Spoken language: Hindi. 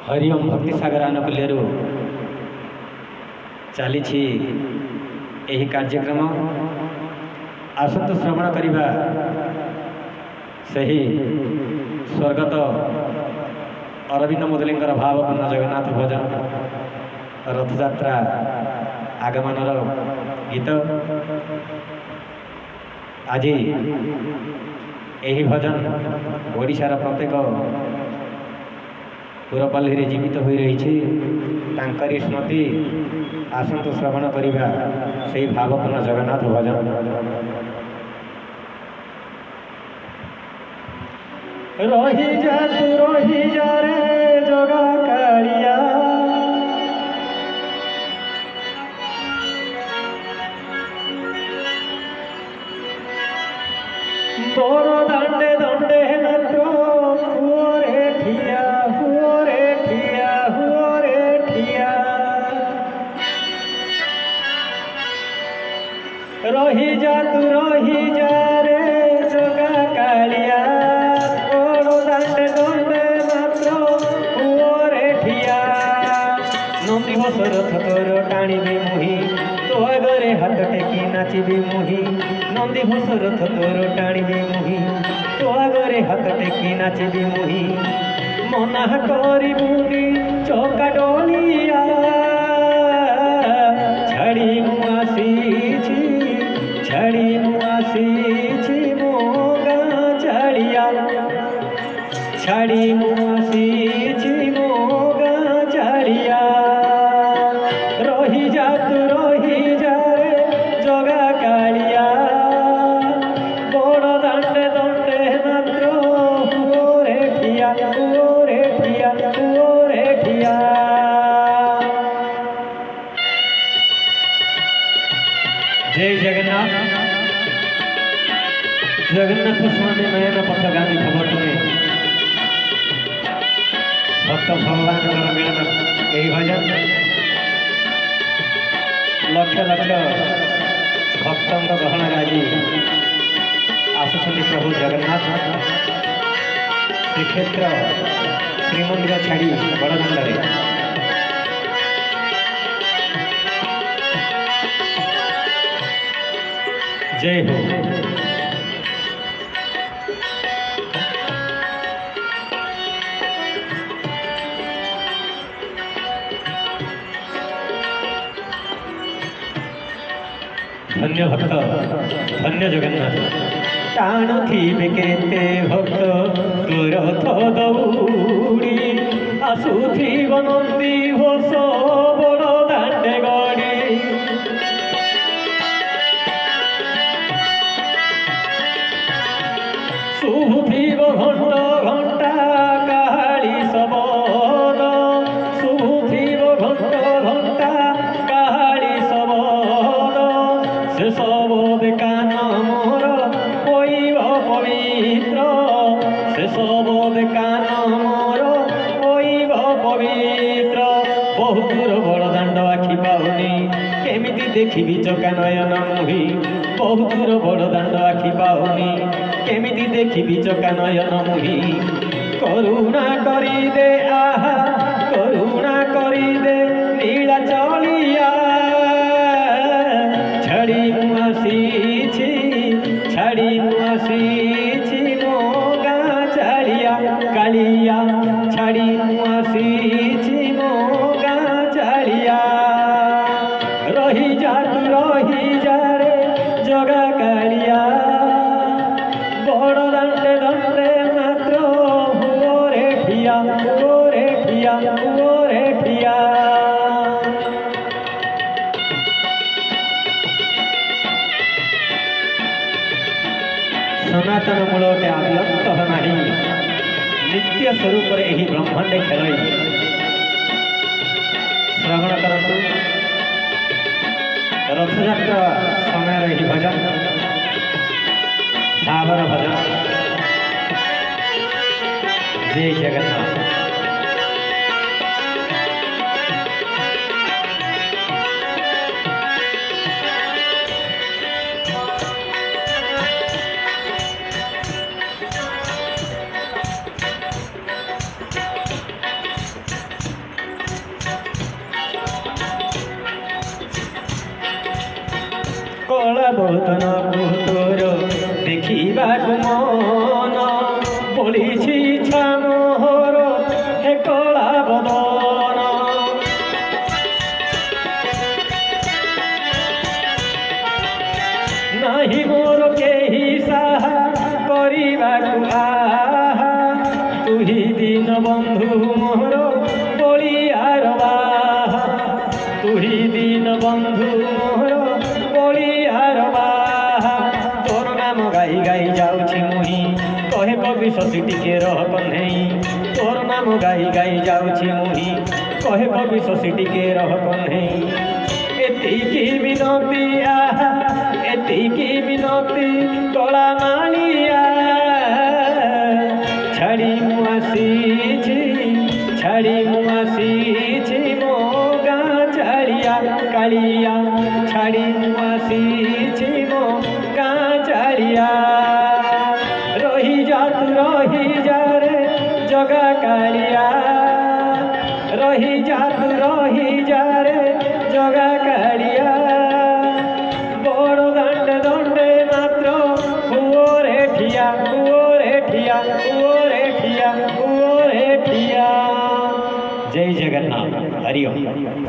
हरिओम भक्ति सागर आनुकूल्य चली कार्यक्रम आसतु श्रवण करवा सही स्वर्गत अरविंद मुदलींकर भावपूर्ण जगन्नाथ भजन रथयात्रा आगमन गीत आज यही भजन ओडिशार प्रत्येक पुरपल्ली जीवित हो रही तांकरी स्मृति आसतु श्रवण करवा से भावपूर्ण जगन्नाथ भजन। रही जा तू रही जा रे जगा कालिया बड़ दंडे दंडे मात्र हुओ रे ठिया हुओ रे ठिया हुओ रे ठिया रही जा तू रही जा रे जगा कालिया बड़ दंडे दंडे मात्र हुओ रे ठिया नंदी घोष रथ तोर टाणीबी मुही तो आगरे हाथ टेकी नाचिबी मुही नंदी घोष रथ तोर टाणीबी मुही तो आगरे हाथ टेकी नाचिबी मुही मना करिबुनी चौका डोलिया छाड़ी मुआसीछि मो गाँ छाड़िया छाड़ी मुआसीछि मो गाँ छाड़िया रही जा तू रही जा रे जगा कालिया बड़ दंडे दंडे मात्र हुओ रे ठिया हुओ रे ठिया हुओ रे ठिया। जय जगन्नाथ। जगन्नाथ स्वामी नयन पथगामी खबर भक्त भगवान मिलन यही भजन लक्ष लक्ष भक्तों गहन आज आसुच्च प्रभु जगन्नाथ श्रीक्षेत्र श्रीमंदिर छाड़ी बड़दाण्ड जय हो। धन्य भक्त धन्य जगन्नाथ टाणुथिबे केते भक्त तोर रथ दौड़ी आसुथिब नंदी घोष बड़ दाण्डे गड़ी शुभुथिब घंट घंटा काहाली शबद शुभुथिब घंट घंटा काहाली शबद से शबद कान मोर पईब पवित्र से शबद कान मोर पईब पवित्र बहुत दूर बड़दाण्ड आखि पाउनी केमिति देखिबी चका नयन मुही बहुत दूर बड़दाण्ड आखि पाउनी केमिति देखिबी चका नयन मुही करुणा करी दे आहा करुणा करी दे नीला चलिया छाड़ी मुआसीछि मो गाँ छाड़िया कालिया छाड़ी मुआसीछि मो गाँ छाड़िया रही जा तू रही जा रे जगा कालिया बड़ दंडे दंडे मात्र हुओ रे ठिया हुओ रे ठिया हुओ रे ठिया। सनातन मूलटे आद्यंत नाही नित्य स्वरूप यही ब्रह्मांड खेल श्रवण करतु रथयात्रा समय यही भजन भावर भजन। जय जगन्नाथ। ବଦନକୁ ତୋର ଦେଖିବାକୁ ମନ ପଡ଼ିଛି ଇଚ୍ଛା ମୋହର ହେ କଳା ବଦନ। ନାହିଁ ମୋର କେହି ସାହା କରିବାକୁ ଆହା ତୁହି ଦିନ ବନ୍ଧୁ ମୋର ବଳିଆର ବାହା ତୁହି ଦିନ ବନ୍ଧୁ ମୋର ବଳିଆର ବାହା। ତୋର ନାମ ଗାଇ ଗାଇ ଯାଉଛି ମୁହିଁ କହେ କବି ଶଶୀ ଟିକେ ରହ କହ୍ନେଇ। ତୋର ନାମ ଗାଇ ଗାଇ ଯାଉଛି ମୁହିଁ କହେ କବି ଶଶୀ ଟିକେ ରହ କହ୍ନେଇ। ଏତିକି ବିନତି ଆହା ଏତିକି ବିନତି କଳା ମାଳିଆ ଛାଡ଼ି ମୁଁ ଆସିଛି ମୋ ଗାଁ ଚାଳିଆ କାଳିଆ ଛାଡ଼ି ମୁଁ ଆସିଛି ମୋ ଗାଁ ଚାଳିଆ। ରହିଯା ତୁ ରହିଯା ରେ ଜଗା କାଳିଆ ରହିଯା ତୁ ରହିଯା ରେ ଜଗା କାଳିଆ। ବଡ଼ ଦାଣ୍ଡେ ଦଣ୍ଡେ ମାତ୍ର ପୁଅରେ ଠିଆ ପୁଅରେ ଠିଆ ପୁଅରେ ଠିଆ ପୁଅରେ ଠିଆ। जय जगन्नाथ हरि ओम।